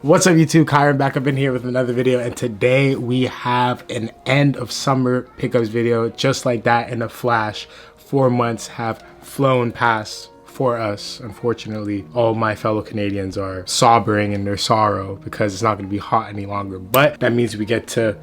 What's up YouTube, Kyron back up in here with another video, and today we have an end of summer pickups video. Just like that, in a flash, 4 months have flown past for us. Unfortunately, all my fellow Canadians are sobbing in their sorrow because it's not going to be hot any longer, but that means we get to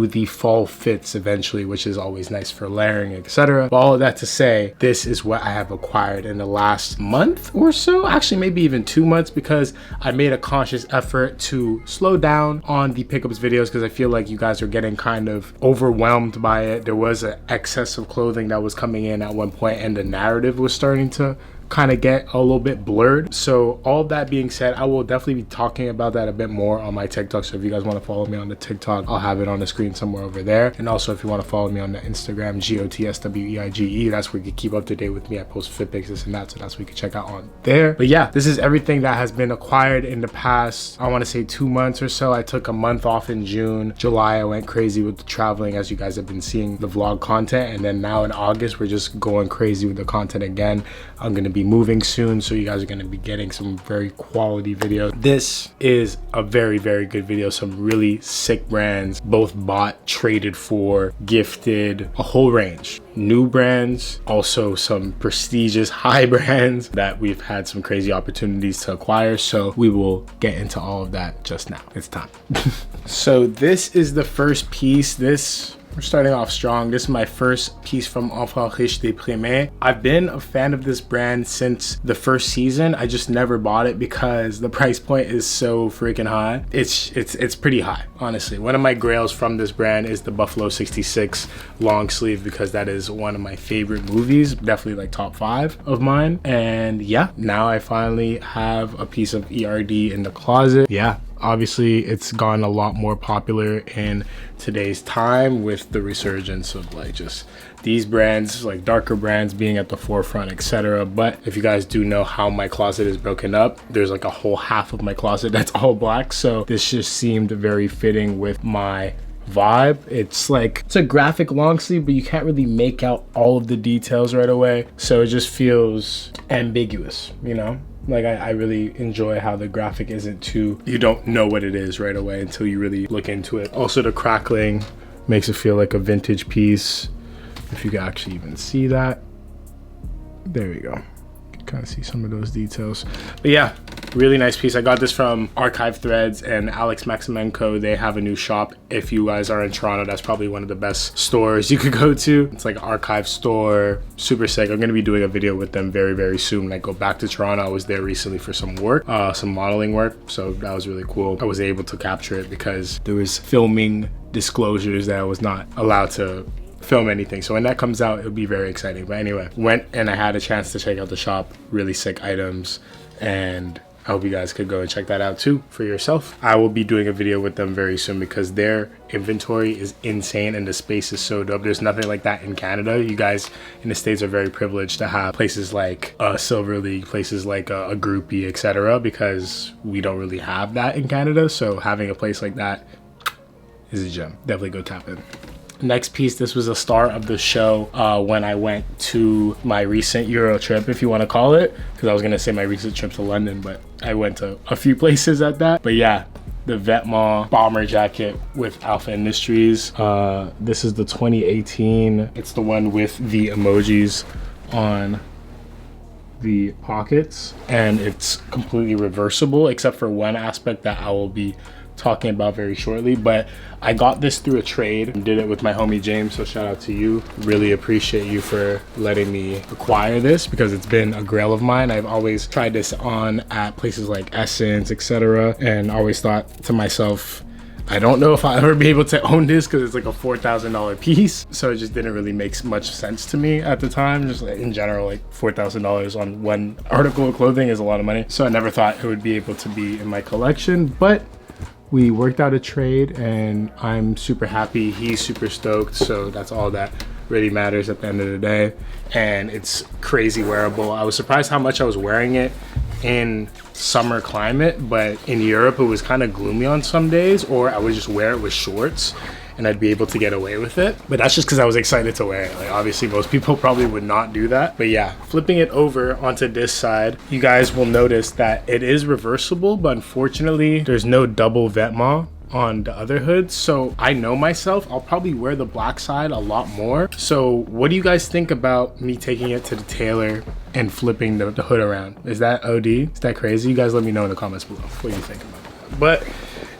the fall fits eventually, which is always nice for layering, etc. But all of that to say, this is what I have acquired in the last month or so, actually maybe even 2 months, because I made a conscious effort to slow down on the pickups videos because I feel like you guys are getting kind of overwhelmed by it. There was an excess of clothing that was coming in at one point, and the narrative was starting to kind of get a little bit blurred. So all that being said, I will definitely be talking about that a bit more on my TikTok. So if you guys want to follow me on the TikTok, I'll have it on the screen somewhere over there. And also if you want to follow me on the Instagram, GOTSWEIGE, that's where you can keep up to date with me. I post fit pics, this and that, so that's what you can check out on there. But yeah, this is everything that has been acquired in the past, I want to say 2 months or so. I took a month off in June. July, I went crazy with the traveling, as you guys have been seeing the vlog content. And then now in August, we're just going crazy with the content again. I'm going to be moving soon, so you guys are going to be getting some very quality videos. This is a very good video. Some really sick brands, both bought, traded for, gifted, a whole range. New brands, also some prestigious high brands that we've had some crazy opportunities to acquire. So we will get into all of that just now. It's time. So this is the first piece. We're starting off strong. This is my first piece from Enfants Riches Déprimés. I've been a fan of this brand since the first season. I just never bought it because the price point is so freaking high. It's pretty high, honestly. One of my grails from this brand is the Buffalo 66 long sleeve, because that is one of my favorite movies, definitely like top 5 of mine. And yeah, now I finally have a piece of ERD in the closet. Yeah, obviously it's gotten a lot more popular in today's time with the resurgence of like just these brands, like darker brands being at the forefront, etc. But if you guys do know how my closet is broken up, there's like a whole half of my closet that's all black, so this just seemed very fitting with my vibe. It's a graphic long sleeve, but you can't really make out all of the details right away, so it just feels ambiguous, you know? Like I really enjoy how the graphic isn't too, you don't know what it is right away until you really look into it. Also the crackling makes it feel like a vintage piece, if you can actually even see that. There we go. You can kind of see some of those details. But yeah, really nice piece. I got this from Archive Threads and Alex Maximenko. They have a new shop. If you guys are in Toronto, that's probably one of the best stores you could go to. It's like an archive store, super sick. I'm going to be doing a video with them very soon when I go back to Toronto. I was there recently for some work, some modeling work, so that was really cool. I was able to capture it because there was filming disclosures that I was not allowed to film anything, so when that comes out it'll be very exciting. But anyway, went and I had a chance to check out the shop. Really sick items, and I hope you guys could go and check that out too for yourself. I will be doing a video with them very soon because their inventory is insane and the space is so dope. There's nothing like that in Canada. You guys in the States are very privileged to have places like a Silver League, places like a Groupie, etc., because we don't really have that in Canada. So having a place like that is a gem. Definitely go tap in. Next piece, this was a star of the show when I went to my recent Euro trip, if you want to call it, because I was going to say my recent trip to London, but I went to a few places at that. But yeah, the Vetements bomber jacket with Alpha Industries. This is the 2018. It's the one with the emojis on the pockets, and it's completely reversible except for one aspect that I will be talking about very shortly. But I got this through a trade and did it with my homie James, so shout out to you. Really appreciate you for letting me acquire this because it's been a grail of mine. I've always tried this on at places like Essence, etc., and always thought to myself, I don't know if I'll ever be able to own this because it's like a $4,000 piece. So it just didn't really make much sense to me at the time. Just like in general, like $4,000 on one article of clothing is a lot of money. So I never thought it would be able to be in my collection, but we worked out a trade and I'm super happy. He's super stoked. So that's all that really matters at the end of the day. And it's crazy wearable. I was surprised how much I was wearing it in summer climate, but in Europe it was kind of gloomy on some days, or I would just wear it with shorts and I'd be able to get away with it. But that's just because I was excited to wear it. Like obviously most people probably would not do that. But yeah, flipping it over onto this side, you guys will notice that it is reversible, but unfortunately there's no double Vetements on the other hood. So I know myself, I'll probably wear the black side a lot more. So what do you guys think about me taking it to the tailor and flipping the hood around? Is that OD? Is that crazy? You guys let me know in the comments below what you think about that. But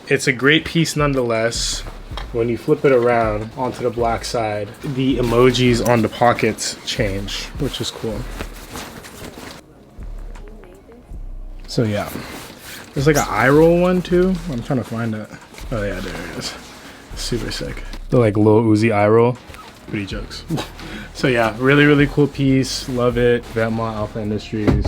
it's a great piece nonetheless. When you flip it around onto the black side, the emojis on the pockets change, which is cool. So yeah, there's like an eye roll one too. I'm trying to find it. Oh yeah, there it is. Super sick. The like Lil Uzi eye roll. Pretty jokes. So yeah, really, really cool piece. Love it. Vetements Alpha Industries.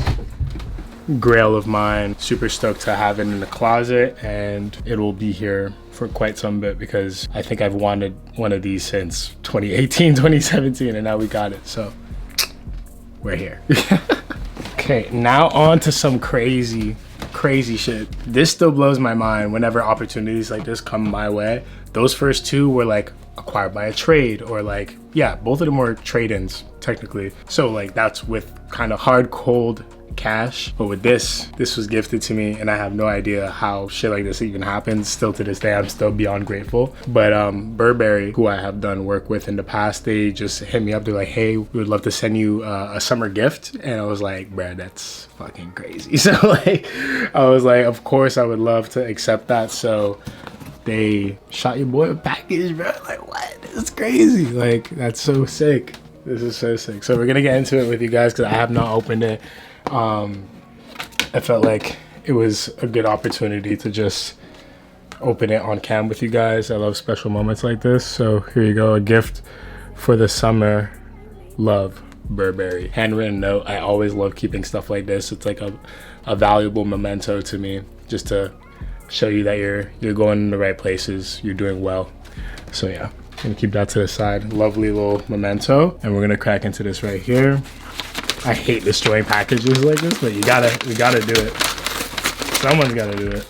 Grail of mine. Super stoked to have it in the closet, and it will be here for quite some bit because I think I've wanted one of these since 2018, 2017, and now we got it. So we're here. Okay, now on to some crazy shit. This still blows my mind whenever opportunities like this come my way. Those first two were like acquired by a trade, or like, yeah, both of them were trade-ins technically. So like that's with kind of hard cold cash. But with this was gifted to me, and I have no idea how shit like this even happens. Still to this day, I'm still beyond grateful. But Burberry, who I have done work with in the past, they just hit me up. They're like, hey, we would love to send you a summer gift. And I was like, bruh, that's fucking crazy. So like, I was like, of course I would love to accept that. So they shot your boy a package, bro. Like, what? It's crazy. Like, that's so sick. This is so sick. So we're gonna get into it with you guys because I have not opened it. I felt like it was a good opportunity to just open it on cam with you guys. I love special moments like this. So here you go, a gift for the summer. Love, Burberry. Handwritten note. I always love keeping stuff like this. It's like a valuable memento to me, just to show you that you're going in the right places, you're doing well. So yeah, I'm gonna keep that to the side. Lovely little memento. And we're gonna crack into this right here. I hate destroying packages like this, but we gotta do it. Someone's gotta do it.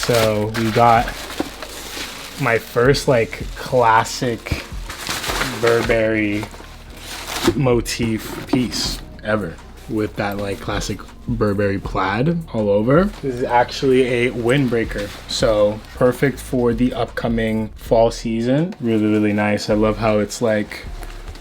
So we got my first like classic Burberry motif piece ever, with that like classic Burberry plaid all over. This is actually a windbreaker, so perfect for the upcoming fall season. Really, really nice. I love how it's like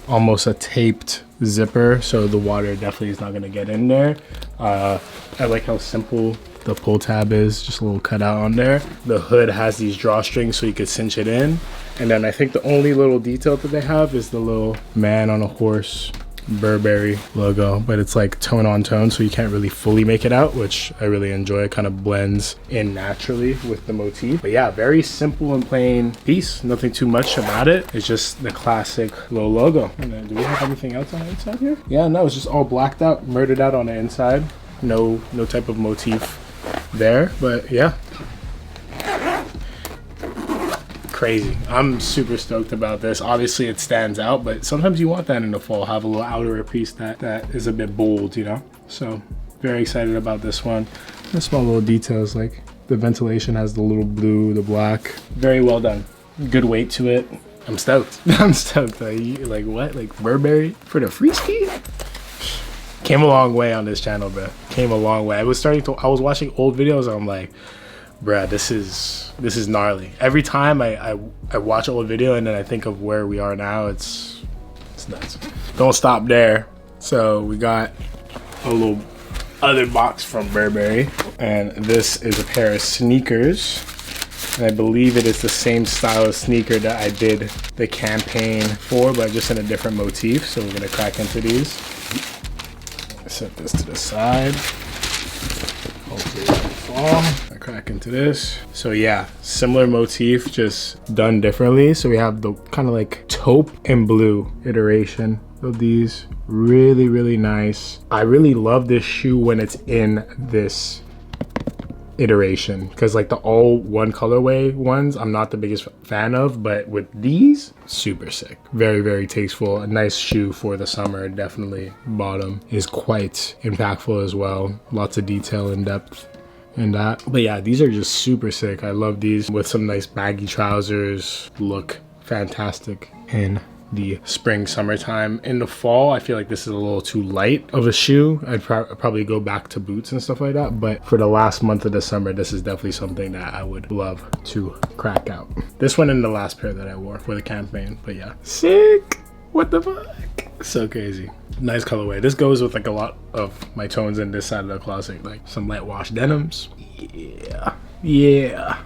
almost a taped zipper, so the water definitely is not gonna get in there. I like how simple the pull tab is, just a little cutout on there. The hood has these drawstrings so you could cinch it in. And then I think the only little detail that they have is the little man on a horse Burberry logo, but it's like tone on tone, so you can't really fully make it out, which I really enjoy. It kind of blends in naturally with the motif. But yeah, very simple and plain piece. Nothing too much about it. It's just the classic little logo. And then, do we have anything else on the inside here? Yeah, no, it's just all blacked out, murdered out on the inside. No type of motif there, but yeah. Crazy. I'm super stoked about this. Obviously it stands out, but sometimes you want that in the fall, have a little outer piece that is a bit bold, you know? So very excited about this one. The small little details, like the ventilation has the little blue, the black. Very well done. Good weight to it. I'm stoked. I'm stoked. Like what? Like Burberry for the free ski? Came a long way on this channel, bro. Came a long way. I was watching old videos and I'm like, bruh, this is gnarly. Every time I watch an old video and then I think of where we are now, it's nuts. Don't stop there. So we got a little other box from Burberry, and this is a pair of sneakers. And I believe it is the same style of sneaker that I did the campaign for, but just in a different motif. So we're gonna crack into these. Set this to the side. Hopefully it won't fall. I crack into this. So yeah, similar motif, just done differently. So we have the kind of like taupe and blue iteration of these. Really, really nice. I really love this shoe when it's in this iteration, because like the all one colorway ones I'm not the biggest fan of, but with these, super sick. Very, very tasteful. A nice shoe for the summer, definitely. Bottom is quite impactful as well. Lots of detail and depth and that. But yeah, these are just super sick. I love these with some nice baggy trousers. Look fantastic in the spring, summertime. In the fall, I feel like this is a little too light of a shoe. I'd probably go back to boots and stuff like that. But for the last month of the summer, this is definitely something that I would love to crack out. This one and the last pair that I wore for the campaign. But yeah, sick. What the fuck? So crazy. Nice colorway. This goes with like a lot of my tones in this side of the closet, like some light wash denims. Yeah.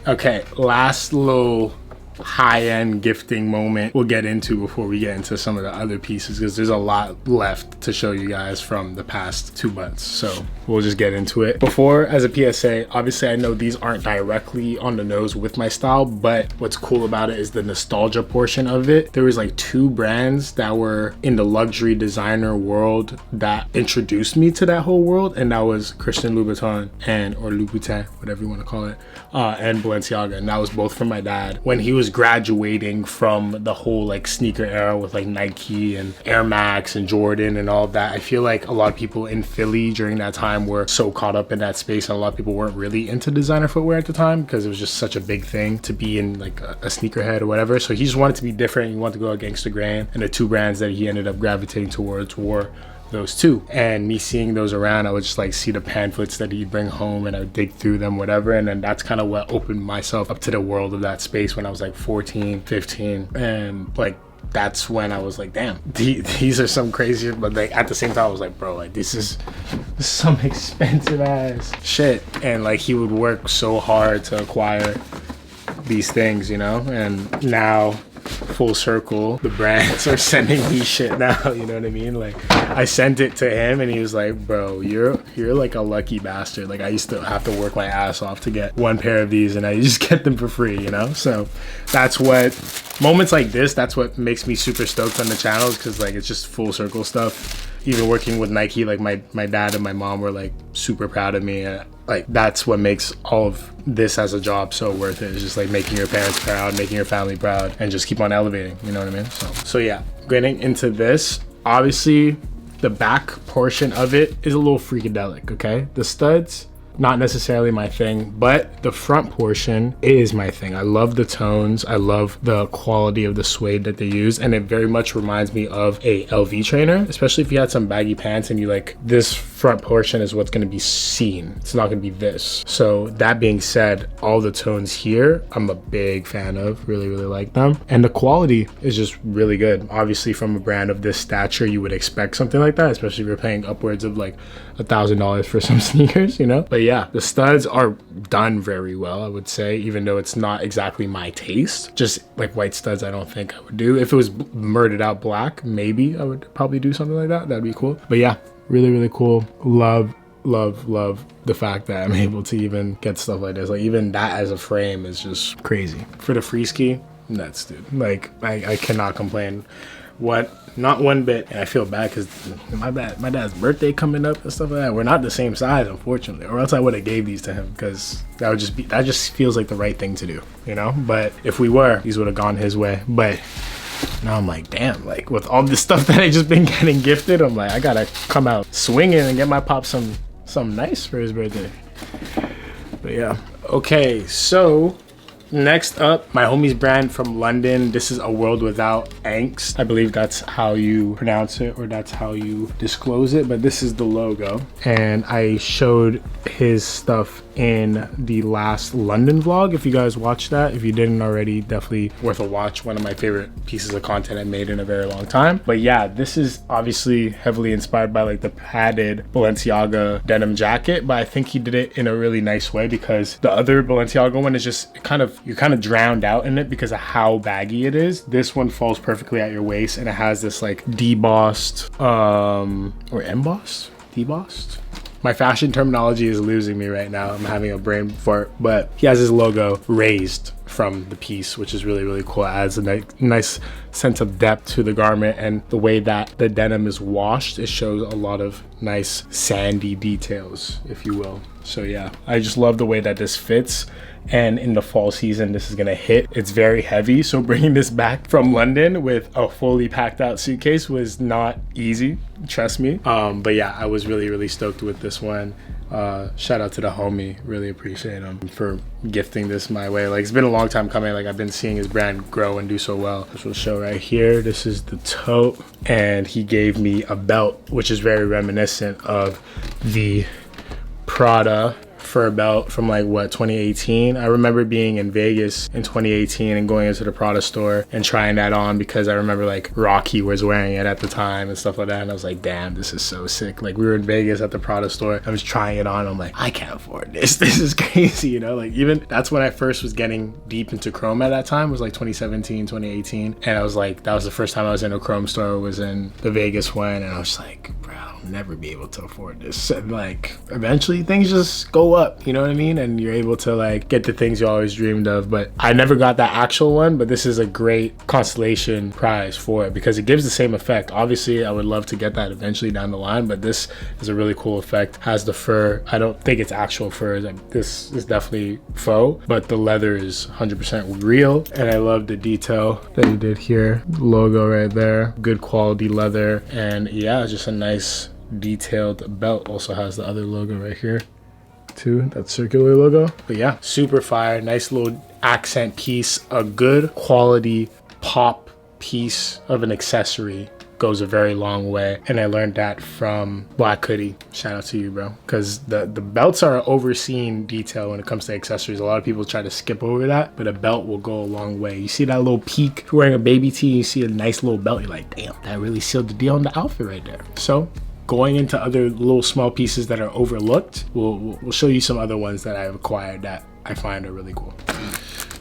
Okay, last little high-end gifting moment we'll get into before we get into some of the other pieces, because there's a lot left to show you guys from the past 2 months, so we'll just get into it. Before, as a PSA, obviously I know these aren't directly on the nose with my style, but what's cool about it is the nostalgia portion of it. There was like 2 brands that were in the luxury designer world that introduced me to that whole world, and that was Christian Louboutin or Louboutin, whatever you want to call it, and Balenciaga, and that was both from my dad when he was graduating from the whole like sneaker era with like Nike and Air Max and Jordan and all of that. I feel like a lot of people in Philly during that time were so caught up in that space, and a lot of people weren't really into designer footwear at the time because it was just such a big thing to be in, like a sneakerhead or whatever. So he just wanted to be different. He wanted to go against the grain, and the 2 brands that he ended up gravitating towards were those 2. And me seeing those around, I would just like see the pamphlets that he'd bring home, and I would dig through them, whatever. And then that's kind of what opened myself up to the world of that space when I was like 14, 15. And like, that's when I was like, damn, these are some crazy, but like at the same time I was like, bro, like this is some expensive ass shit. And like he would work so hard to acquire these things, you know. And now full circle, the brands are sending me shit now, you know what I mean? Like I sent it to him and he was like, bro, you're like a lucky bastard. Like I used to have to work my ass off to get 1 pair of these, and I just get them for free, you know? So that's what, moments like this, that's what makes me super stoked on the channels, because like it's just full circle stuff. Even working with Nike, like my dad and my mom were like super proud of me. Like that's what makes all of this as a job so worth it. It's just like making your parents proud, making your family proud, and just keep on elevating, you know what I mean? So yeah, getting into this, obviously the back portion of it is a little freakadelic, okay? The studs, not necessarily my thing, but the front portion is my thing. I love the tones. I love the quality of the suede that they use, and it very much reminds me of a LV trainer, especially if you had some baggy pants and you like, this front portion is what's going to be seen. It's not going to be this. So that being said, all the tones here, I'm a big fan of, really like them. And the quality is just really good. Obviously from a brand of this stature, you would expect something like that, especially if you're paying upwards of like $1,000 for some sneakers, you know? But yeah, the studs are done very well, I would say, even though it's not exactly my taste. Just like white studs, I don't think I would do. If it was murdered out black, maybe I would probably do something like that. That'd be cool. But yeah, really cool. Love the fact that I'm able to even get stuff like this. Like even that as a frame is just crazy. For the free ski, nuts, dude. Like I cannot complain. Not one bit. And I feel bad because my dad's birthday coming up and stuff like that. We're not the same size, unfortunately, or else I would have gave these to him, because that just feels like the right thing to do, you know? But if we were, these would have gone his way. But now I'm like, damn, like with all this stuff that I just been getting gifted, I'm like, I gotta come out swinging and get my pop some nice for his birthday. But yeah. Okay, so next up, my homie's brand from London. This is A World Without Angst. I believe that's how you pronounce it, or that's how you disclose it, but this is the logo. And I showed his stuff in the last London vlog. If you guys watched that, if you didn't already, definitely worth a watch. One of my favorite pieces of content I made in a very long time. But yeah, this is obviously heavily inspired by like the padded Balenciaga denim jacket, but I think he did it in a really nice way, because the other Balenciaga one is just you're kind of drowned out in it because of how baggy it is. This one falls perfectly at your waist, and it has this like debossed or embossed, debossed. My fashion terminology is losing me right now. I'm having a brain fart, but he has his logo raised from the piece, which is really cool. It adds a nice sense of depth to the garment, and the way that the denim is washed, it shows a lot of nice sandy details, if you will. So yeah, I just love the way that this fits. And in the fall season, this is gonna hit. It's very heavy, so bringing this back from London with a fully packed out suitcase was not easy, trust me. But yeah, I was really stoked with this one. Shout out to the homie, really appreciate him for gifting this my way. Like, it's been a long time coming. Like, I've been seeing his brand grow and do so well. This will show right here. This is the tote, and he gave me a belt, which is very reminiscent of the Prada fur belt from like what, 2018. I remember being in Vegas in 2018 and going into the Prada store and trying that on because I remember like Rocky was wearing it at the time and stuff like that, and I was like, damn, this is so sick. Like, we were in Vegas at the Prada store, I was trying it on, I'm like, I can't afford this. This is crazy, you know? Like, even that's when I first was getting deep into chrome at that time. It was like 2017, 2018, and I was like, that was the first time I was in a chrome store, was in the Vegas one, and I was like, bro, I'll never be able to afford this. And like, eventually things just go up, you know what I mean? And you're able to like get the things you always dreamed of. But I never got that actual one, but this is a great consolation prize for it because it gives the same effect. Obviously, I would love to get that eventually down the line, but this is a really cool effect. Has the fur. I don't think it's actual fur. Like, this is definitely faux, but the leather is 100% real. And I love the detail that he did here. Logo right there. Good quality leather. And yeah, just a nice detailed belt. Also has the other logo right here too, that circular logo. But yeah, super fire. Nice little accent piece. A good quality pop piece of an accessory goes a very long way, and I learned that from Black Hoodie. Shout out to you, bro, because the belts are an overseen detail when it comes to accessories. A lot of people try to skip over that, but a belt will go a long way. You see that little peak, if you're wearing a baby tee, you see a nice little belt, you're like, damn, that really sealed the deal on the outfit right there. So going into other little small pieces that are overlooked, we'll show you some other ones that I've acquired that I find are really cool.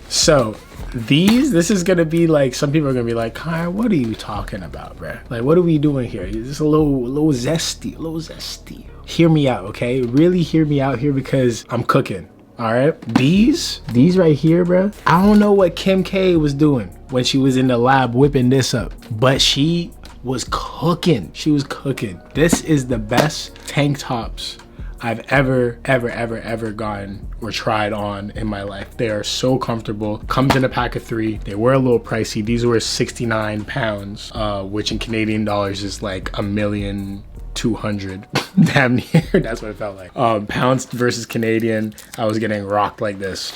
So this is gonna be like, some people are gonna be like, Kyle, what are you talking about, bruh? Like, what are we doing here? It's a little zesty. Hear me out, okay? Really hear me out here because I'm cooking. All right, these right here, bruh. I don't know what Kim K was doing when she was in the lab whipping this up, but she was cooking. She was cooking. This is the best tank tops I've ever gotten or tried on in my life. They are so comfortable. Comes in a pack of 3. They were a little pricey. These were 69 pounds, which in Canadian dollars is like $1,200,000. Damn near. That's what it felt like. Pounds versus Canadian, I was getting rocked like this,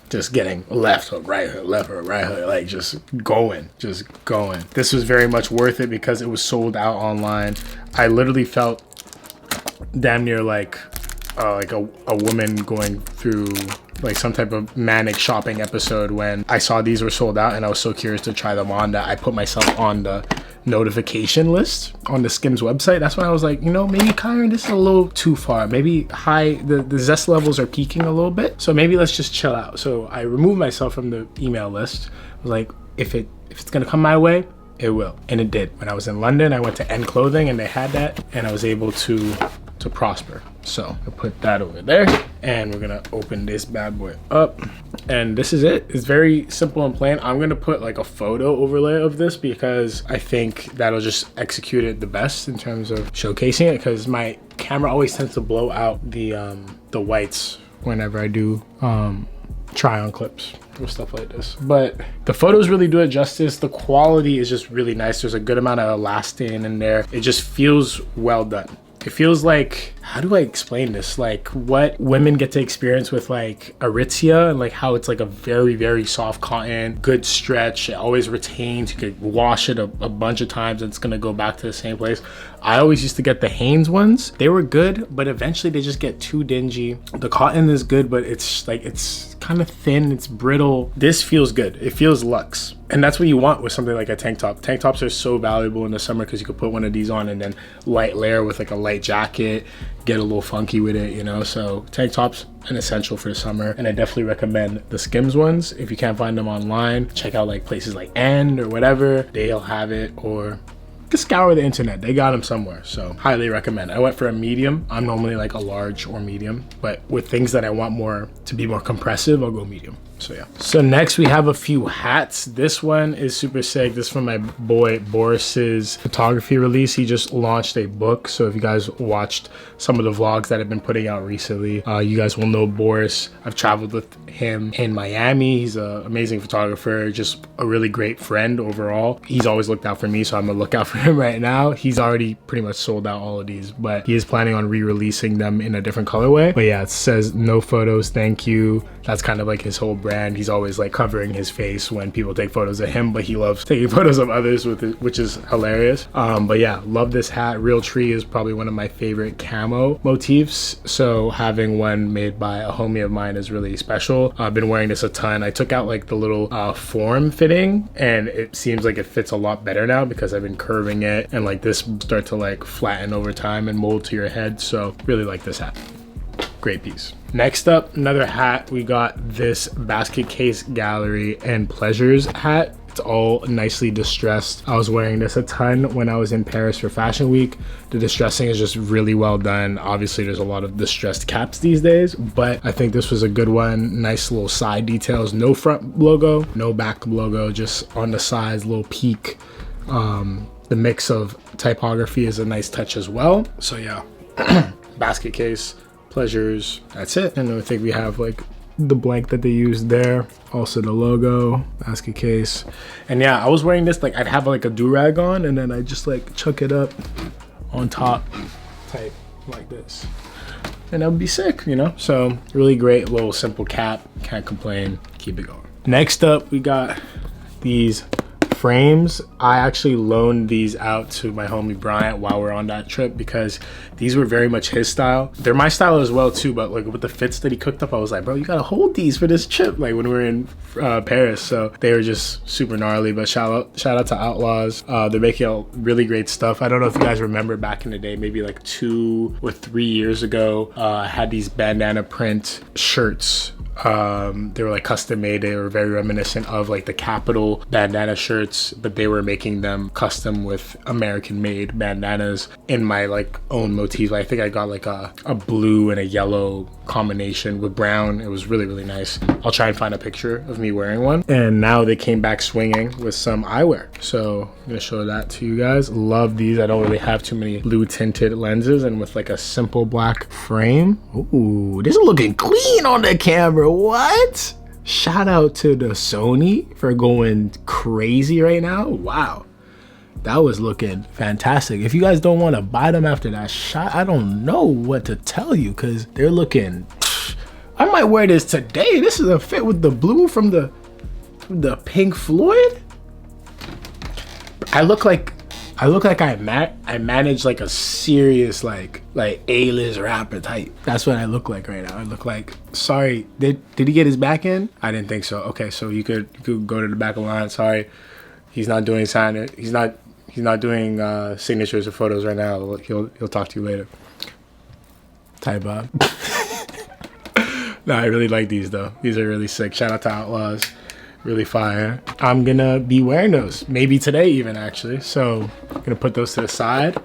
just getting left hook, right hook, left hook, right hook, like just going. This was very much worth it because it was sold out online. I literally felt damn near like a woman going through like some type of manic shopping episode when I saw these were sold out, and I was so curious to try them on that I put myself on the notification list on the Skims website. That's when I was like, you know, maybe Kyron, this is a little too far. Maybe the zest levels are peaking a little bit, so maybe let's just chill out. So I removed myself from the email list. I was like, if it's gonna come my way, it will. And it did. When I was in London, I went to End Clothing and they had that, and I was able to prosper. So I put that over there, and we're gonna open this bad boy up, and this is it. It's very simple and plain. I'm gonna put like a photo overlay of this because I think that'll just execute it the best in terms of showcasing it, because my camera always tends to blow out the whites whenever I do try on clips or stuff like this. But the photos really do it justice. The quality is just really nice. There's a good amount of elastane in there. It just feels well done. It feels like, how do I explain this? Like what women get to experience with like Aritzia, and like how it's like a very, very soft cotton, good stretch. It always retains. You could wash it a bunch of times and it's gonna go back to the same place. I always used to get the Hanes ones. They were good, but eventually they just get too dingy. The cotton is good, but it's like, it's kind of thin, it's brittle. This feels good. It feels luxe. And that's what you want with something like a tank top. Tank tops are so valuable in the summer because you could put one of these on and then light layer with like a light jacket, get a little funky with it, you know? So tank tops, an essential for the summer. And I definitely recommend the Skims ones. If you can't find them online, check out like places like End or whatever. They'll have it, or just scour the internet. They got them somewhere. So highly recommend. I went for a medium. I'm normally like a large or medium, but with things that I want more to be more compressive, I'll go medium. So yeah. So next we have a few hats. This one is super sick. This is from my boy Boris's photography release. He just launched a book. So if you guys watched some of the vlogs that I've been putting out recently, you guys will know Boris. I've traveled with him in Miami. He's an amazing photographer, just a really great friend overall. He's always looked out for me, so I'm gonna look out for him right now. He's already pretty much sold out all of these, but he is planning on re-releasing them in a different colorway. But yeah, it says no photos, thank you. That's kind of like his whole brand. He's always like covering his face when people take photos of him, but he loves taking photos of others with it, which is hilarious. But yeah, love this hat. Real tree is probably one of my favorite camo motifs, so having one made by a homie of mine is really special. I've been wearing this a ton. I took out like the little form fitting, and it seems like it fits a lot better now because I've been curving it, and like this start to like flatten over time and mold to your head. So really like this hat. Great piece. Next up, another hat. We got this Basket Case Gallery and Pleasures hat. It's all nicely distressed. I was wearing this a ton when I was in Paris for Fashion Week. The distressing is just really well done. Obviously, there's a lot of distressed caps these days, but I think this was a good one. Nice little side details. No front logo, no back logo, just on the sides, little peak. The mix of typography is a nice touch as well. So yeah, basket case, Pleasures, that's it. And I think we have like the blank that they used there, also the logo, basket case. And yeah, I was wearing this, like I'd have like a do-rag on and then I just like chuck it up on top type like this, and that would be sick, you know. So really great little simple cap, can't complain, keep it going. Next up, we got these frames. I actually loaned these out to my homie Bryant while we're on that trip because these were very much his style. They're my style as well too, but like with the fits that he cooked up, I was like, bro, you gotta hold these for this trip, like when we were in Paris. So they were just super gnarly. But shout out to Outlaws. They're making a really great stuff. I don't know if you guys remember back in the day, maybe like 2 or 3 years ago, I had these bandana print shirts. They were like custom made. They were very reminiscent of like the Capitol bandana shirts, but they were making them custom with American made bandanas in my like own motif. I think I got like a blue and a yellow combination with brown. It was really, really nice. I'll try and find a picture of me wearing one. And now they came back swinging with some eyewear, so I'm gonna show that to you guys. Love these. I don't really have too many blue tinted lenses, and with like a simple black frame. Ooh, this is looking clean on the camera. What? Shout out to the Sony for going crazy right now. Wow, that was looking fantastic. If you guys don't want to buy them after that shot, I don't know what to tell you, because they're looking, I might wear this today. This is a fit with the blue from the Pink Floyd. I look like I manage like a serious like A-list rapper type. That's what I look like right now. I look like, sorry, did he get his back in? I didn't think so. Okay, so you could go to the back of the line. Sorry, he's not doing he's not doing signatures or photos right now. He'll talk to you later. Ty Bob. No, I really like these though. These are really sick. Shout out to Outlaws. Really fire. I'm gonna be wearing those maybe today even, actually. So I'm gonna put those to the side,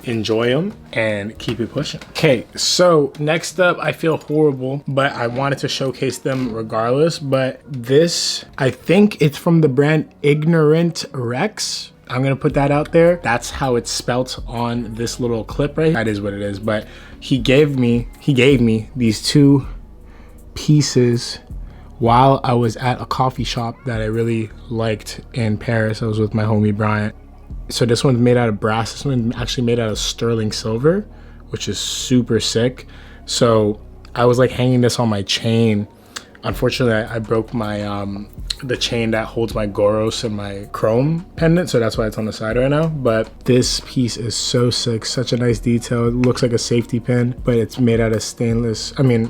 enjoy them, and keep it pushing. Okay, so next up, I feel horrible, but I wanted to showcase them regardless. But this, I think it's from the brand Ignorant Rex. I'm gonna put that out there. That's how it's spelt on this little clip right here. That is what it is. But he gave me these 2 pieces while I was at a coffee shop that I really liked in Paris. I was with my homie Bryant. So this one's made out of brass. This one's actually made out of sterling silver, which is super sick. So I was like hanging this on my chain. Unfortunately, I broke my the chain that holds my Goros and my chrome pendant, so that's why it's on the side right now. But this piece is so sick, such a nice detail. It looks like a safety pin, but it's made out of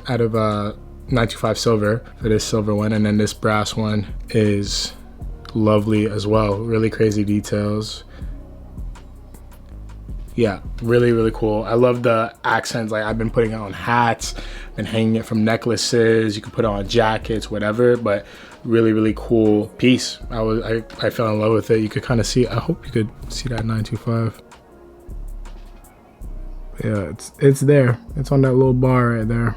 out of 925 silver for this silver one, and then this brass one is lovely as well. Really crazy details. Yeah, really, really cool. I love the accents. Like I've been putting it on hats, been hanging it from necklaces. You can put it on jackets, whatever, but really, really cool piece. I fell in love with it. You could kind of see, I hope you could see that 925. Yeah, it's there. It's on that little bar right there.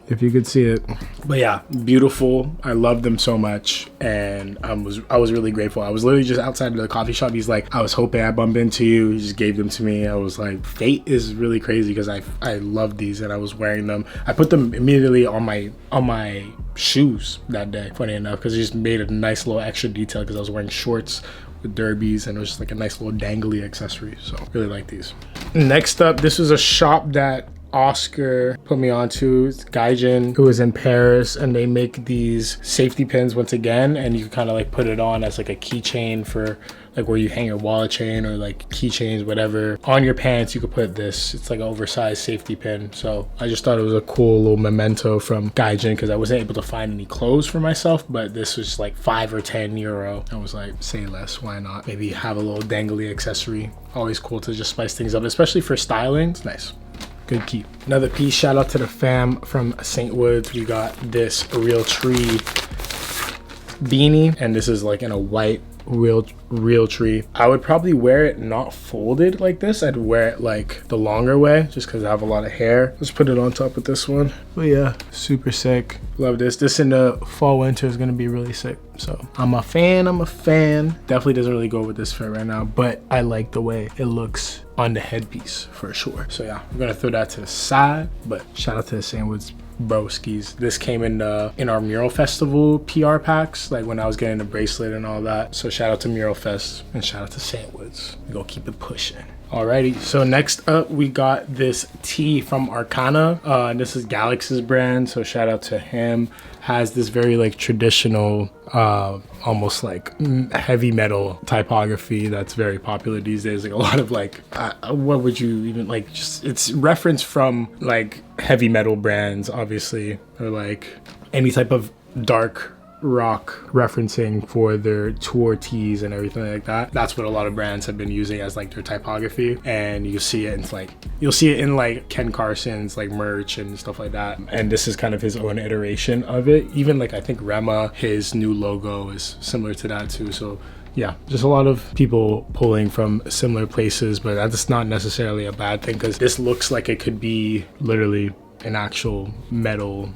if you could see it. But yeah, beautiful. I love them so much, and I was really grateful. I was literally just outside of the coffee shop. He's like, I was hoping I bump into you. He just gave them to me. I was like, fate is really crazy because I love these and I was wearing them. I put them immediately on my shoes that day, funny enough, because it just made a nice little extra detail because I was wearing shorts with derbies and it was just like a nice little dangly accessory. So really like these. Next up, this was a shop that Oscar put me onto. It's Gaijin, who was in Paris, and they make these safety pins once again, and you kind of like put it on as like a keychain for like where you hang your wallet chain or like keychains, whatever. On your pants, you could put this. It's like an oversized safety pin. So I just thought it was a cool little memento from Gaijin because I wasn't able to find any clothes for myself, but this was like 5 or 10 euro. I was like, say less, why not? Maybe have a little dangly accessory. Always cool to just spice things up, especially for styling. It's nice. Good keep. Another piece, shout out to the fam from St. Woods. We got this Real Tree beanie, and this is like in a white real tree. I would probably wear it not folded like this. I'd wear it like the longer way just because I have a lot of hair. Let's put it on top with this one. But yeah, super sick. Love this. This in the fall winter is gonna be really sick. So I'm a fan. Definitely doesn't really go with this fit right now, but I like the way it looks on the headpiece for sure. So yeah, I'm gonna throw that to the side, but shout out to the St. Woods broskies. This came in our Mural Festival PR packs, like when I was getting the bracelet and all that. So shout out to Mural Fest and shout out to St. Woods. We gonna keep it pushing. Alrighty, so next up we got this tee from Arcana. This is Galix's brand, so shout out to him. Has this very like traditional, almost like heavy metal typography that's very popular these days. Like a lot of like, what would you even like? Just it's referenced from like heavy metal brands, obviously, or like any type of dark rock referencing for their tour tees and everything like that. That's what a lot of brands have been using as like their typography, and you see it in like you'll see it in like Ken Carson's like merch and stuff like that. And this is kind of his own iteration of it. Even like I think Rema, his new logo is similar to that too. So yeah, just a lot of people pulling from similar places, but that's not necessarily a bad thing because this looks like it could be literally an actual metal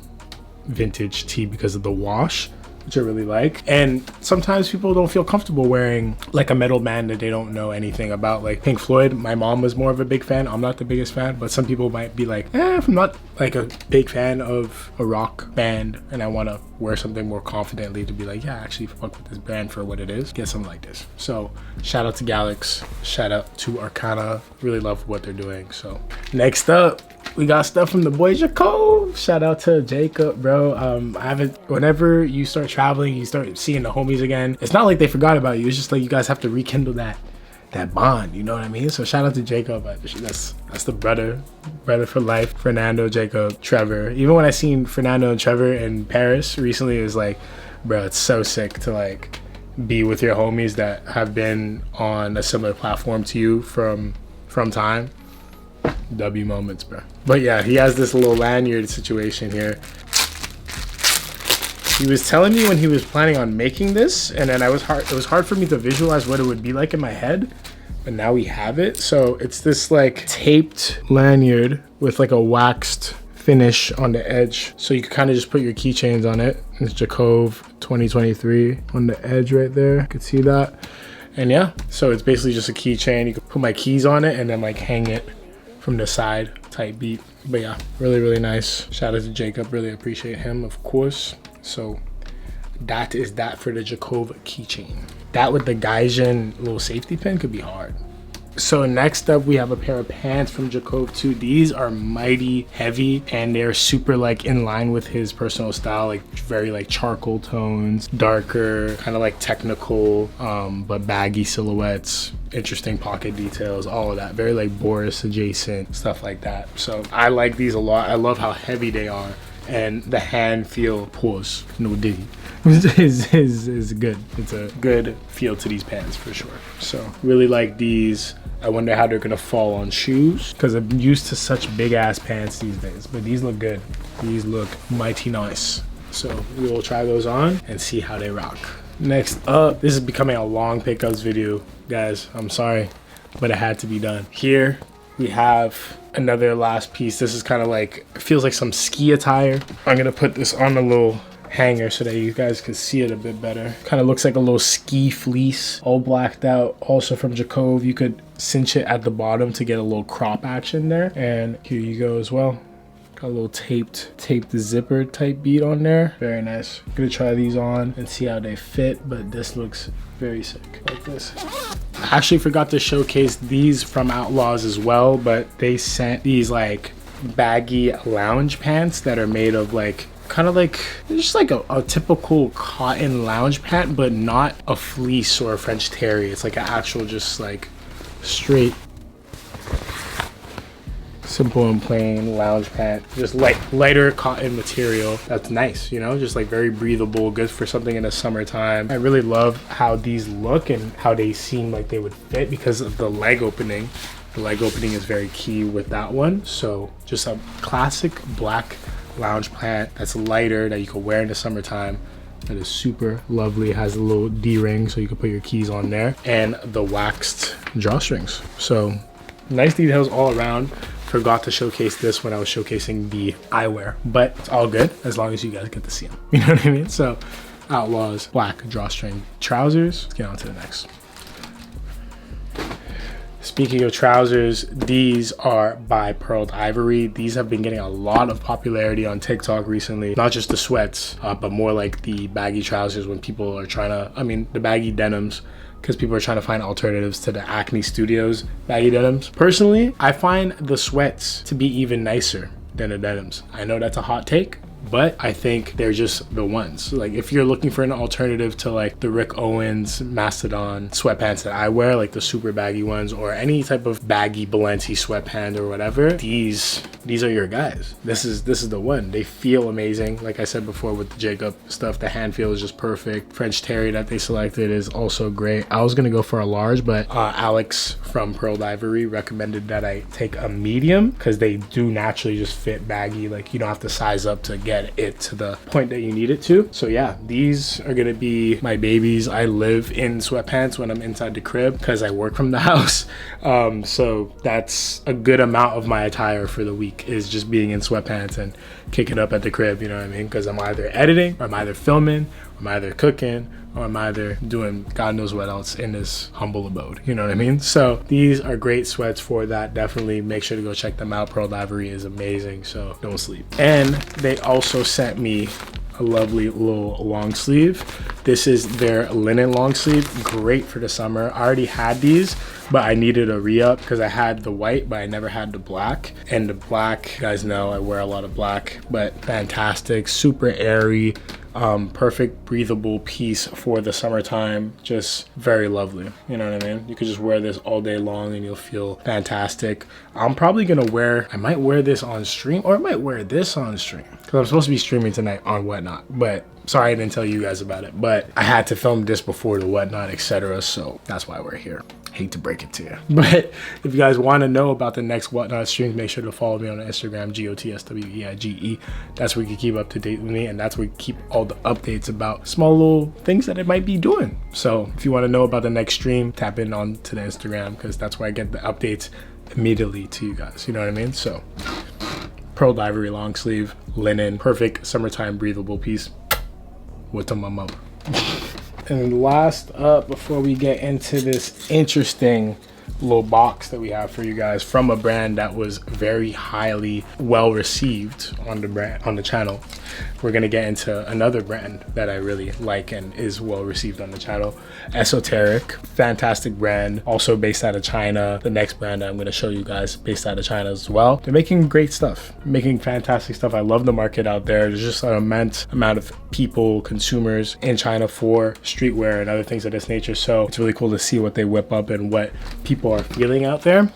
vintage tee because of the wash, which I really like. And sometimes people don't feel comfortable wearing like a metal band that they don't know anything about, like Pink Floyd. My mom was more of a big fan. I'm not the biggest fan, but some people might be like, if I'm not like a big fan of a rock band and I want to wear something more confidently to be like, yeah, I actually fuck with this band for what it is, get something like this. So shout out to Galix, shout out to Arcana. Really love what they're doing. So next up, we got stuff from the boy Jacob. Shout out to Jacob, bro. Whenever you start traveling, you start seeing the homies again. It's not like they forgot about you. It's just like you guys have to rekindle that bond. You know what I mean? So shout out to Jacob. That's the brother for life. Fernando, Jacob, Trevor. Even when I seen Fernando and Trevor in Paris recently, it was like, bro, it's so sick to like be with your homies that have been on a similar platform to you from time. W moments, bro. But yeah, he has this little lanyard situation here. He was telling me when he was planning on making this, and then it was hard for me to visualize what it would be like in my head, but now we have it. So it's this like taped lanyard with like a waxed finish on the edge, so you can kind of just put your keychains on it. It's Jacob 2023 on the edge right there. You can see that. And yeah, so it's basically just a keychain. You can put my keys on it and then like hang it from the side type beat. But yeah, really, really nice. Shout out to Jacob. Really appreciate him, of course. So that is that for the Jacob keychain. That with the Gaijin little safety pin could be hard. So next up, we have a pair of pants from Jacob too. These are mighty heavy and they're super like in line with his personal style, like very like charcoal tones, darker, kind of like technical, but baggy silhouettes, interesting pocket details, all of that. Very like Boris adjacent, stuff like that. So I like these a lot. I love how heavy they are. And the hand feel, pause, no diddy, is good. It's a good feel to these pants for sure. So really like these. I wonder how they're gonna fall on shoes because I'm used to such big ass pants these days, but these look good. These look mighty nice. So we will try those on and see how they rock. Next up, this is becoming a long pickups video, guys. I'm sorry, but it had to be done. Here we have another last piece. This is kind of like, it feels like some ski attire. I'm gonna put this on a little hanger so that you guys can see it a bit better. Kind of looks like a little ski fleece, all blacked out. Also from Jacove, you could cinch it at the bottom to get a little crop action there. And here you go as well. Got a little taped zipper type bead on there. Very nice. I'm gonna try these on and see how they fit, but this looks very sick like this. I actually forgot to showcase these from Outlaws as well, but they sent these like baggy lounge pants that are made of like kind of like just like a typical cotton lounge pant, but not a fleece or a French terry. It's like an actual just like straight simple and plain lounge pant, just lighter cotton material. That's nice, you know, just like very breathable, good for something in the summertime. I really love how these look and how they seem like they would fit because of the leg opening. The leg opening is very key with that one. So just a classic black lounge pant that's lighter that you can wear in the summertime. That is super lovely. It has a little D-ring so you can put your keys on there, and the waxed drawstrings. So nice details all around. Forgot to showcase this when I was showcasing the eyewear, but it's all good as long as you guys get to see them. You know what I mean? So Outlaws black drawstring trousers. Let's get on to the next. Speaking of trousers, these are by Pearled Ivory. These have been getting a lot of popularity on TikTok recently. Not just the sweats, but more like the baggy trousers when people are trying to, the baggy denims, because people are trying to find alternatives to the Acne Studios baggy denims. Personally, I find the sweats to be even nicer than the denims. I know that's a hot take, but I think they're just the ones. Like if you're looking for an alternative to like the Rick Owens Mastodon sweatpants that I wear, like the super baggy ones, or any type of baggy Balenci sweatpant or whatever, these are your guys. This is the one. They feel amazing. Like I said before with the Jacob stuff, the hand feel is just perfect. French terry that they selected is also great. I was gonna go for a large, but Alex from Pearled Ivory recommended that I take a medium because they do naturally just fit baggy. Like you don't have to size up to get it to the point that you need it to. So yeah, these are gonna be my babies. I live in sweatpants when I'm inside the crib because I work from the house. So that's a good amount of my attire for the week, is just being in sweatpants and kicking up at the crib, you know what I mean? Because I'm either editing, or I'm either filming, or I'm either cooking, or I'm either doing God knows what else in this humble abode, you know what I mean? So these are great sweats for that. Definitely make sure to go check them out. Pearled Ivory is amazing, so don't sleep. And they also sent me a lovely little long sleeve. This is their linen long sleeve, great for the summer. I already had these, but I needed a re-up because I had the white, but I never had the black. And the black, you guys know I wear a lot of black, but fantastic, super airy, perfect breathable piece for the summertime. Just very lovely, you know what I mean? You could just wear this all day long and you'll feel fantastic. I'm probably gonna I might wear this on stream, or I might wear this on stream because I'm supposed to be streaming tonight on Whatnot. But sorry I didn't tell you guys about it, but I had to film this before the Whatnot, etc. So that's why we're here. Hate to break it to you, but if you guys want to know about the next Whatnot streams, make sure to follow me on Instagram, GOTSWEIGE. That's where you can keep up to date with me, and that's where you keep all the updates about small little things that I might be doing. So if you want to know about the next stream, tap in on to the Instagram, because that's where I get the updates immediately to you guys, you know what I mean? So Pearled Ivory long sleeve, linen, perfect summertime breathable piece. What's on my mouth? And last up, before we get into this interesting little box that we have for you guys from a brand that was very highly well received on the channel, we're gonna get into another brand that I really like and is well received on the channel. Esoteric, fantastic brand, also based out of China. The next brand that I'm gonna show you guys based out of China as well. They're making great stuff, making fantastic stuff. I love the market out there. There's just an immense amount of people, consumers in China for streetwear and other things of this nature. So it's really cool to see what they whip up and what people are feeling out there,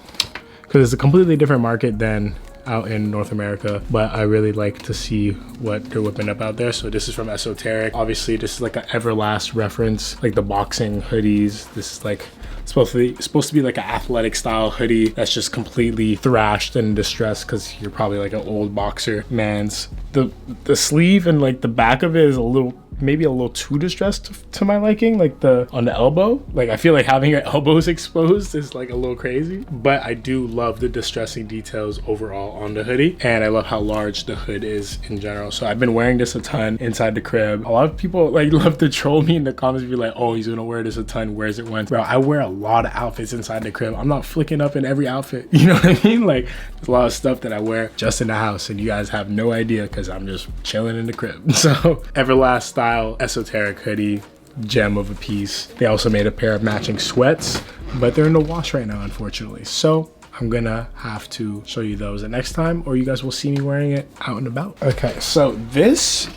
because it's a completely different market than out in North America, but I really like to see what they're whipping up out there. So this is from Esoteric. Obviously this is like an Everlast reference, like the boxing hoodies. This is like supposed to be like an athletic style hoodie that's just completely thrashed and distressed because you're probably like an old boxer man's. The sleeve and like the back of it is a little maybe a little too distressed to my liking, like on the elbow. Like I feel like having your elbows exposed is like a little crazy, but I do love the distressing details overall on the hoodie, and I love how large the hood is in general. So I've been wearing this a ton inside the crib. A lot of people like love to troll me in the comments, be like, oh, he's gonna wear this a ton, wears it once. Bro, I wear a lot of outfits inside the crib. I'm not flicking up in every outfit, you know what I mean? Like there's a lot of stuff that I wear just in the house, and you guys have no idea because I'm just chilling in the crib. So Everlast style esoteric hoodie, gem of a piece. They also made a pair of matching sweats, but they're in the wash right now, unfortunately. So I'm gonna have to show you those the next time, or you guys will see me wearing it out and about. Okay, so this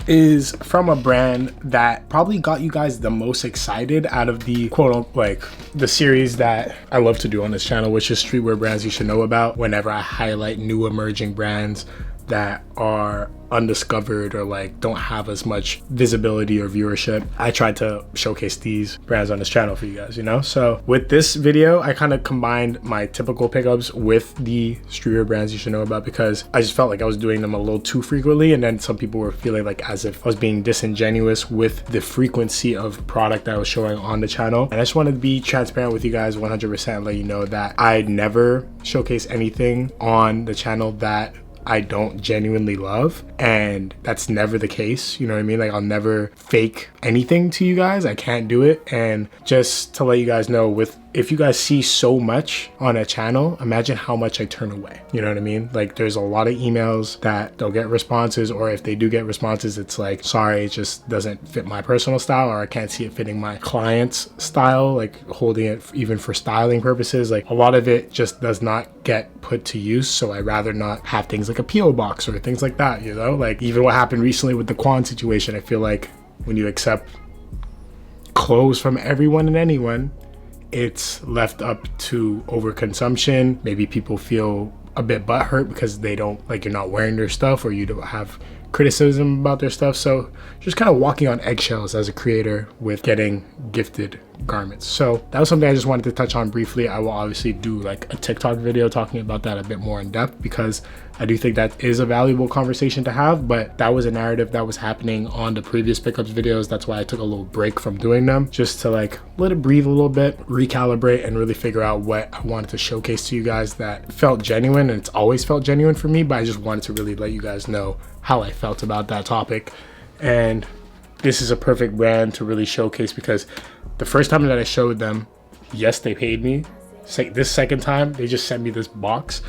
is from a brand that probably got you guys the most excited out of the like the series that I love to do on this channel, which is streetwear brands you should know about. Whenever I highlight new emerging brands that are undiscovered or like don't have as much visibility or viewership, I tried to showcase these brands on this channel for you guys, you know? So with this video, I kind of combined my typical pickups with the streetwear brands you should know about, because I just felt like I was doing them a little too frequently, and then some people were feeling like as if I was being disingenuous with the frequency of product that I was showing on the channel. And I just wanted to be transparent with you guys 100% and let you know that I never showcase anything on the channel that I don't genuinely love, and that's never the case, you know what I mean? Like I'll never fake anything to you guys. I can't do it. And just to let you guys know, if you guys see so much on a channel, imagine how much I turn away, you know what I mean? Like there's a lot of emails that don't get responses, or if they do get responses, it's like, sorry, it just doesn't fit my personal style, or I can't see it fitting my client's style, like holding it even for styling purposes. Like a lot of it just does not get put to use, so I'd rather not have things like a PO box or things like that, you know? Like even what happened recently with the Quan situation, I feel like when you accept clothes from everyone and anyone, it's left up to overconsumption. Maybe people feel a bit butthurt because they don't, like, you're not wearing their stuff, or you don't have criticism about their stuff. So just kind of walking on eggshells as a creator with getting gifted garments. So that was something I just wanted to touch on briefly. I will obviously do like a TikTok video talking about that a bit more in depth, because I do think that is a valuable conversation to have, but that was a narrative that was happening on the previous pickups videos. That's why I took a little break from doing them, just to like let it breathe a little bit, recalibrate, and really figure out what I wanted to showcase to you guys that felt genuine. And it's always felt genuine for me, but I just wanted to really let you guys know how I felt about that topic. And this is a perfect brand to really showcase, because the first time that I showed them, yes, they paid me. This second time, they just sent me this box,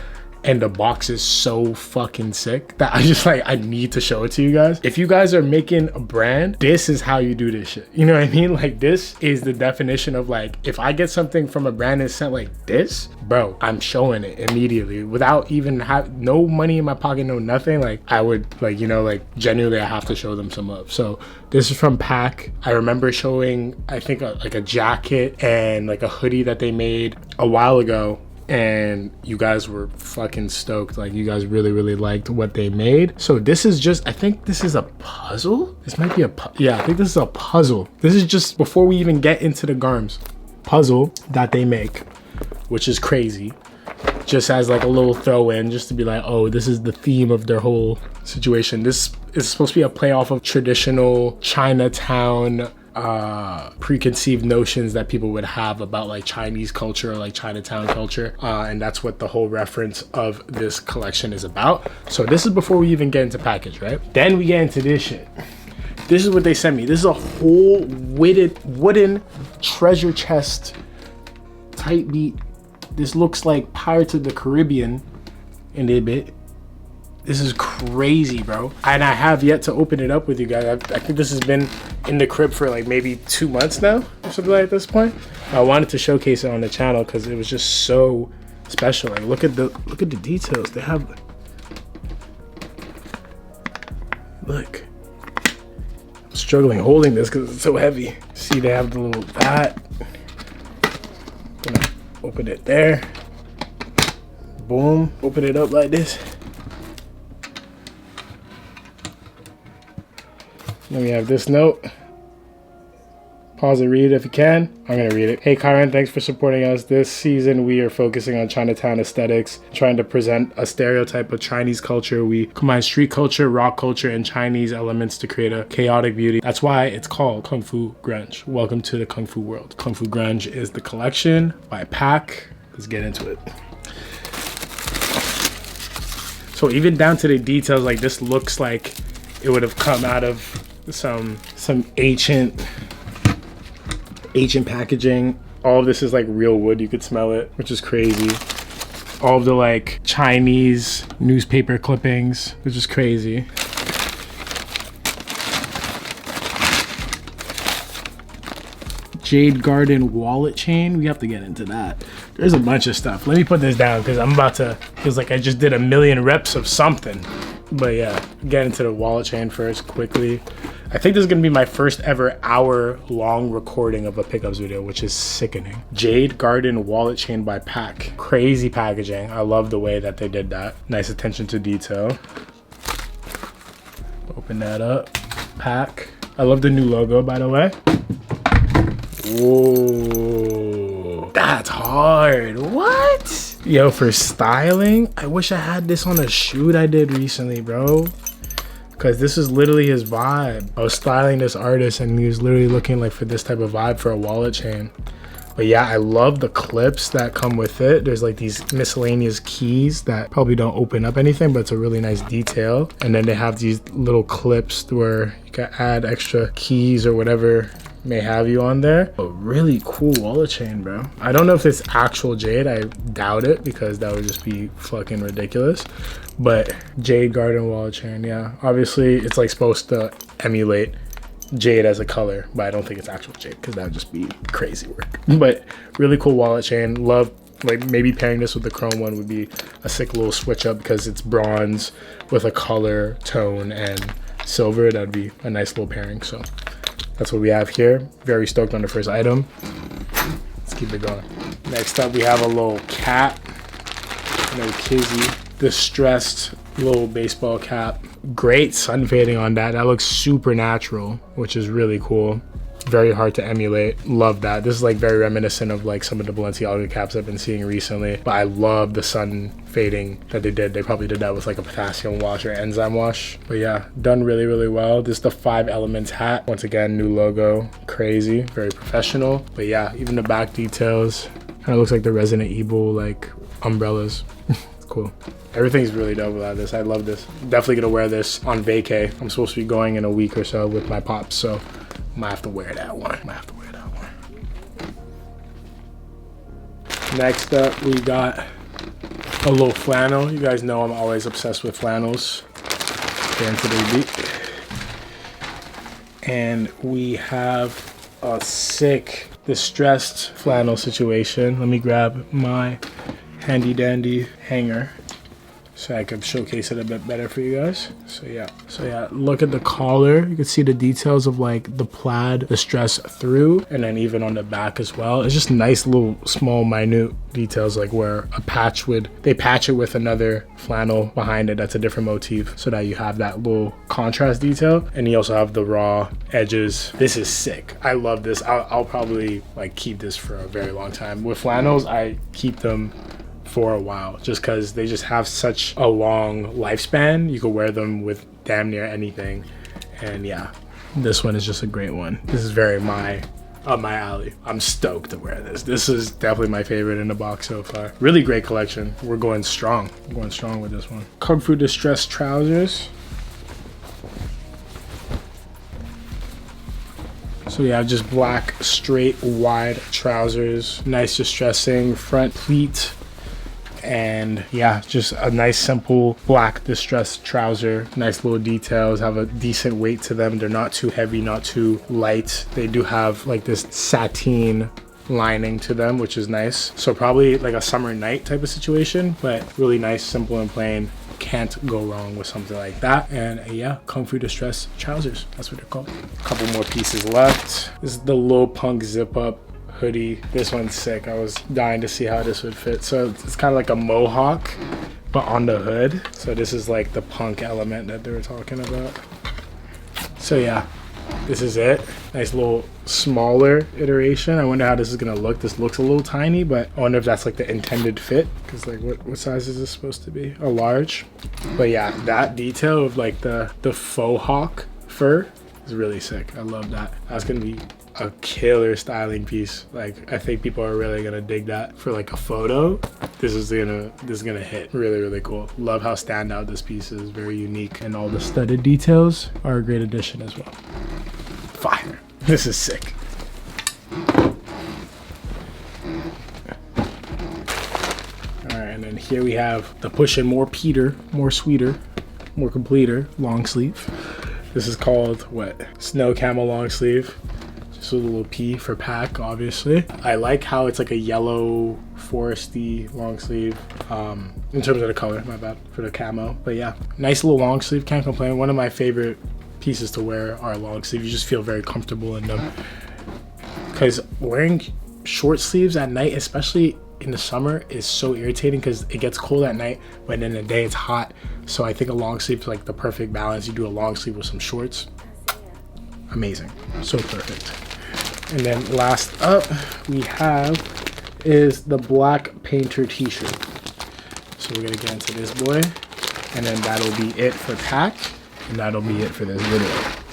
and the box is so fucking sick that I just like, I need to show it to you guys. If you guys are making a brand, this is how you do this shit. You know what I mean? Like this is the definition of like, if I get something from a brand that's sent like this, bro, I'm showing it immediately without even no money in my pocket, no nothing. Like I would like, you know, like genuinely I have to show them some love. So this is from Pack. I remember showing, I think like a jacket and like a hoodie that they made a while ago, and you guys were fucking stoked. Like you guys really liked what they made. So this is just, I think this is a puzzle. This might be yeah, I think this is a puzzle. This is just before we even get into the garms, puzzle that they make, which is crazy. Just as like a little throw in, just to be like, oh, this is the theme of their whole situation. This is supposed to be a play off of traditional Chinatown preconceived notions that people would have about like Chinese culture or like Chinatown culture, and that's what the whole reference of this collection is about. So this is before we even get into package, right? Then we get into this shit. This is what they sent me. This is a whole wooden treasure chest tight beat. This looks like Pirates of the Caribbean in a bit. This is crazy, bro. And I have yet to open it up with you guys. I think this has been in the crib for like maybe 2 months now or something like this point. I wanted to showcase it on the channel because it was just so special. Like look at the details. They have, look. I'm struggling holding this because it's so heavy. See, they have the little that. Gonna open it there. Boom. Open it up like this. Then we have this note. Pause and read if you can. I'm gonna read it. Hey Kyron, thanks for supporting us. This season we are focusing on Chinatown aesthetics, trying to present a stereotype of Chinese culture. We combine street culture, rock culture, and Chinese elements to create a chaotic beauty. That's why it's called Kung Fu Grunge. Welcome to the Kung Fu world. Kung Fu Grunge is the collection by Pack. Let's get into it. So even down to the details, like this looks like it would have come out of some ancient packaging. All of this is like real wood. You could smell it, which is crazy. All of the like Chinese newspaper clippings, which is crazy. Jade Garden wallet chain. We have to get into that. There's a bunch of stuff. Let me put this down because I'm about to, feels like I just did a million reps of something. But yeah, get into the wallet chain first quickly. I think this is gonna be my first ever hour-long recording of a pickups video, which is sickening. Jade Garden wallet chain by Pack. Crazy packaging. I love the way that they did that. Nice attention to detail. Open that up. Pack. I love the new logo, by the way. Whoa, that's hard. What? Yo, for styling, I wish I had this on a shoot I did recently, bro. Because this is literally his vibe. I was styling this artist and he was literally looking like for this type of vibe for a wallet chain. But yeah, I love the clips that come with it. There's like these miscellaneous keys that probably don't open up anything, but it's a really nice detail. And then they have these little clips where you can add extra keys or whatever may have you on there. A really cool wallet chain, bro. I don't know if it's actual jade. I doubt it because that would just be fucking ridiculous. But Jade Garden wallet chain, yeah. Obviously, it's like supposed to emulate jade as a color, but I don't think it's actual jade because that would just be crazy work. But really cool wallet chain. Love, like maybe pairing this with the chrome one would be a sick little switch up because it's bronze with a color tone and silver. That'd be a nice little pairing. So that's what we have here. Very stoked on the first item. Let's keep it going. Next up, we have a little cap. No kizzy. Distressed little baseball cap. Great sun fading on that. That looks super natural, which is really cool. Very hard to emulate. Love that. This is like very reminiscent of like some of the Balenciaga caps I've been seeing recently. But I love the sun fading that they did. They probably did that with like a potassium wash or enzyme wash. But yeah, done really, really well. This is the 5 Elements hat. Once again, new logo. Crazy. Very professional. But yeah, even the back details. Kind of looks like the Resident Evil like umbrellas. Cool. Everything's really dope about this. I love this. Definitely gonna wear this on vacay. I'm supposed to be going in a week or so with my pops, so might have to wear that one. Next up, we got a little flannel. You guys know I'm always obsessed with flannels. Get into the beat. And we have a sick distressed flannel situation. Let me grab my handy dandy hanger so I can showcase it a bit better for you guys. So yeah, look at the collar. You can see the details of like the plaid, the stress through, and then even on the back as well. It's just nice little small minute details, like where a patch would, they patch it with another flannel behind it that's a different motif so that you have that little contrast detail. And you also have the raw edges. This is sick. I love this. I'll probably like keep this for a very long time. With flannels, I keep them for a while just because they just have such a long lifespan. You can wear them with damn near anything. And yeah, this one is just a great one. This is very up my alley. I'm stoked to wear this. This is definitely my favorite in the box so far. Really great collection. We're going strong. I'm going strong with this one. Kung Fu distressed trousers. So yeah, just black straight wide trousers. Nice distressing front pleat. And yeah, just a nice simple black distressed trouser. Nice little details, have a decent weight to them. They're not too heavy, not too light. They do have like this sateen lining to them, which is nice. So probably like a summer night type of situation, but really nice, simple and plain. Can't go wrong with something like that. And yeah, Kung Fu distressed trousers, that's what they're called. A couple more pieces left. This is the Lil Punk zip up hoodie. This one's sick. I was dying to see how this would fit. So it's kind of like a mohawk but on the hood. So this is like the punk element that they were talking about. So yeah, This is it. Nice little smaller iteration. I wonder how this is gonna look. This looks a little tiny, but I wonder if that's like the intended fit. Because like what size is this supposed to be? A large. But yeah, that detail of like the faux hawk fur is really sick. I love that. That's gonna be a killer styling piece. Like I think people are really gonna dig that for like a photo. This is gonna hit. Really, really cool. Love how standout this piece is. Very unique, and all the studded details are a great addition as well. Fire. This is sick. Alright, and then here we have the Push and More Peter, more sweeter, more completer long sleeve. This is called what? Snow Camel long sleeve. Just with a little P for pack, obviously. I like how it's like a yellow foresty long sleeve. In terms of the color, my bad for the camo. But yeah, nice little long sleeve. Can't complain. One of my favorite pieces to wear are long sleeve. You just feel very comfortable in them. Because wearing short sleeves at night, especially in the summer, is so irritating because it gets cold at night, but in the day it's hot. So I think a long sleeve is like the perfect balance. You do a long sleeve with some shorts. Amazing. So perfect. And then last up we have is the black painter t-shirt. So we're gonna get into this boy, and then that'll be it for pack. And that'll be it for this video.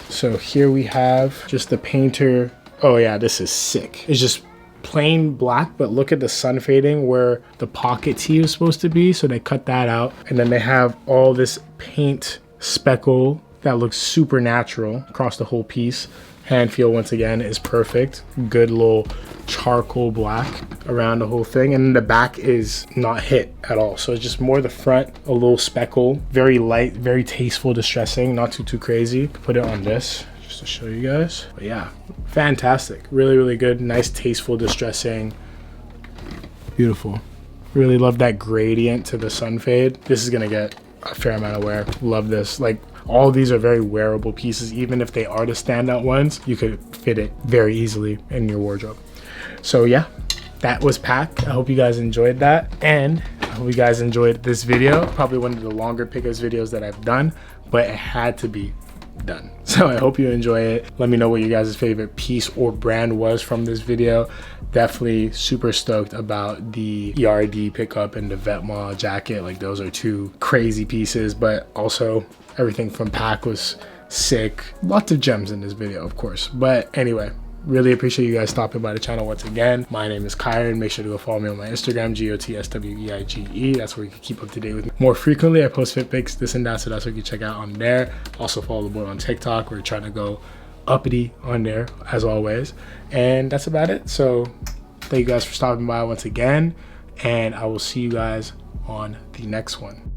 So here we have just the painter. Oh yeah, this is sick. It's just plain black, but look at the sun fading where the pocket tee is supposed to be. So they cut that out. And then they have all this paint speckle that looks super natural across the whole piece. Hand feel once again is perfect. Good little charcoal black around the whole thing, and then the back is not hit at all. So it's just more the front, a little speckle, very light, very tasteful distressing, not too crazy. Put it on this just to show you guys. But yeah, fantastic. Really, really good. Nice, tasteful distressing. Beautiful. Really love that gradient to the sun fade. This is gonna get a fair amount of wear. Love this. Like, all these are very wearable pieces. Even if they are the standout ones, you could fit it very easily in your wardrobe. So yeah, that was pack. I hope you guys enjoyed that, and I hope you guys enjoyed this video. Probably one of the longer pickups videos that I've done, but it had to be done. So I hope you enjoy it. Let me know what your guys' favorite piece or brand was from this video. Definitely super stoked about the ERD pickup and the Vetements jacket. Like, those are two crazy pieces, but also everything from pack was sick. Lots of gems in this video, of course. But anyway, really appreciate you guys stopping by the channel once again. My name is Kyron. Make sure to go follow me on my Instagram, GOTSWEIGE. That's where you can keep up to date with me more frequently. I post fit pics, this and that, so that's what you can check out on there. Also follow the boy on TikTok. We're trying to go uppity on there as always. And that's about it. So thank you guys for stopping by once again, and I will see you guys on the next one.